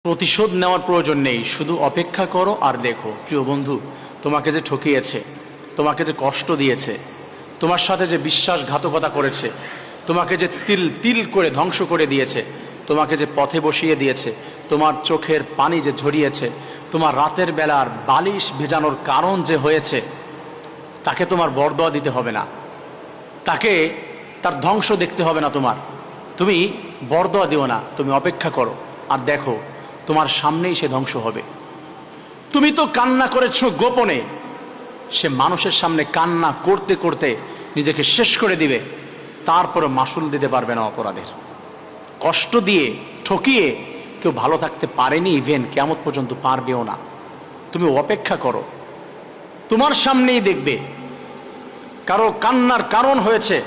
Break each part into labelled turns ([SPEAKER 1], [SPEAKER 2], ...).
[SPEAKER 1] প্রতিশোধ নেওয়ার প্রয়োজন নেই, শুধু অপেক্ষা করো আর দেখো। প্রিয় বন্ধু, তোমাকে যে ঠকিয়েছে, তোমাকে যে কষ্ট দিয়েছে, তোমার সাথে যে বিশ্বাসঘাতকতা করেছে, তোমাকে যে তিল তিল করে ধ্বংস করে দিয়েছে, তোমাকে যে পথে বসিয়ে দিয়েছে, তোমার চোখের পানি যে ঝরিয়েছে, তোমার রাতের বেলার বালিশ ভেজানোর কারণ যে হয়েছে, তাকে তোমার বরদোয়া দিতে হবে না, তাকে তার ধ্বংস দেখতে হবে না। তুমি বরদোয়া দিও না, তুমি অপেক্ষা করো আর দেখো তোমার সামনেই সে ধ্বংস হবে। তুমি তো কান্না করেছো গোপনে, সে মানুষের সামনে কান্না করতে করতে নিজেকে শেষ করে দিবে, তারপরে মাসুল দিতে পারবে না অপরাধের। কষ্ট দিয়ে ঠকিয়ে কেউ ভালো থাকতে পারেনি, ইভেন কিয়ামত পর্যন্ত পারবেও না। তুমি অপেক্ষা করো, তোমার সামনেই দেখবে কারো কান্নার কারণ হয়েছে,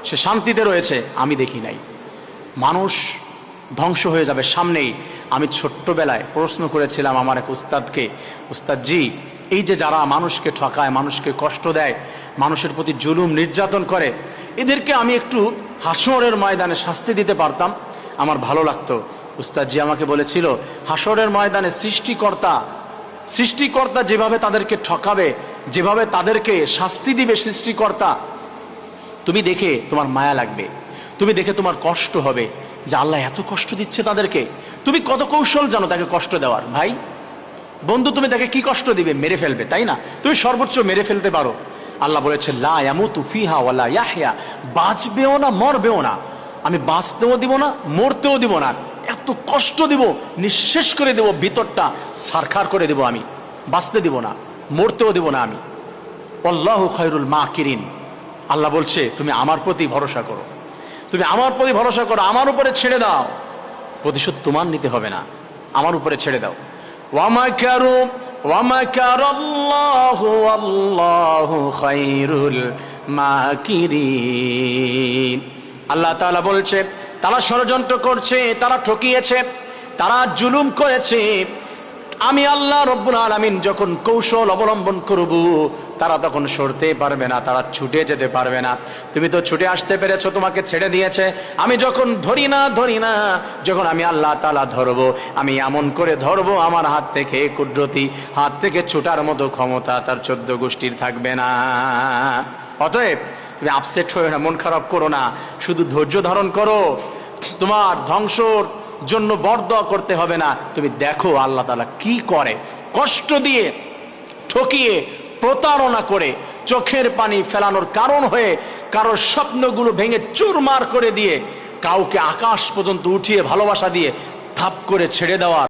[SPEAKER 1] সে শান্তিতে রয়েছে, আমি দেখি নাই। মানুষ ধ্বংস হয়ে যাবে সামনেই। আমি ছোট্টবেলায় প্রশ্ন করেছিলাম আমার এক উস্তাদকে, উস্তাদজি, এই যে যারা মানুষকে ঠকায়, মানুষকে কষ্ট দেয়, মানুষের প্রতি জুলুম নির্যাতন করে, এদেরকে আমি একটু হাসরের ময়দানে শাস্তি দিতে পারতাম, আমার ভালো লাগতো। উস্তাদজি আমাকে বলেছিল, হাসরের ময়দানে সৃষ্টিকর্তা যেভাবে তাদেরকে ঠকাবে, যেভাবে তাদেরকে শাস্তি দিবে সৃষ্টিকর্তা, তুমি দেখে তোমার মায়া লাগবে, তুমি দেখে তোমার কষ্ট হবে যে আল্লাহ এত কষ্ট দিচ্ছে তাদেরকে। তুমি কত কৌশল জানো তাকে কষ্ট দেওয়ার। ভাই বন্ধু, তুমি তাকে কি কষ্ট দিবে? মেরে ফেলবে, তাই না? তুমি সর্বোচ্চ মেরে ফেলতে পারো। আল্লাহ বলেছে লা ইয়ামুতু ফিহা ওয়ালা ইয়াহইয়া, বাঁচবেও না মরবেও না, আমি বাঁচতেও দিব না মরতেও দিব না, এত কষ্ট দিব, নিঃশেষ করে দেব, ভিতরটা সারখার করে দেব, আমি বাঁচতে দিব না মরতেও দিব না আমি। আল্লাহু খায়রুল মাকিরিন। আল্লাহ বলছে তুমি আমার প্রতি ভরসা করো, তুমি আমার প্রতি ভরসা করো, আমার উপরে ছেড়ে দাও, প্রতিশোধ তোমার নিতে হবে না, আমার উপরে ছেড়ে দাও। ওয়ামাকারু ওয়ামাকারাল্লাহু আল্লাহু খায়রুল মাকিরিন। আল্লাহ তাআলা বলছে তারা ষড়যন্ত্র করছে, তারা ঠকিয়েছে, তারা জুলুম করেছে, আমি আল্লাহ রব্বুল আলামিন যখন কৌশল অবলম্বন করব, তারা তখন সরতে পারবে না, তারা ছুটে যেতে পারবে না। তুমি তো ছুটে আসতে পেরেছো, তোমাকে ছেড়ে দিয়েছে। আমি যখন ধরি না, যখন আমি আল্লাহ তাআলা ধরবো, আমি এমন করে ধরবো, আমার হাত থেকে কুদরতি হাত থেকে ছুটার মতো ক্ষমতা তার 14 গোষ্ঠীর থাকবে না। অতএব তুমি আপসেট হয়ে না, মন খারাপ করো না, শুধু ধৈর্য ধারণ করো। তোমার ধ্বংসর জন্য বরদোয়া করতে হবে না, তুমি দেখো আল্লাহ তাআলা কি করে। কষ্ট দিয়ে, ঠকিয়ে, প্রতারণা করে, চোখের পানি ফেলানোর কারণ হয়ে, কারোর স্বপ্নগুলো ভেঙে চুরমার করে দিয়ে, কাউকে আকাশ পর্যন্ত উঠিয়ে ভালোবাসা দিয়ে থাপ করে ছেড়ে দেওয়া।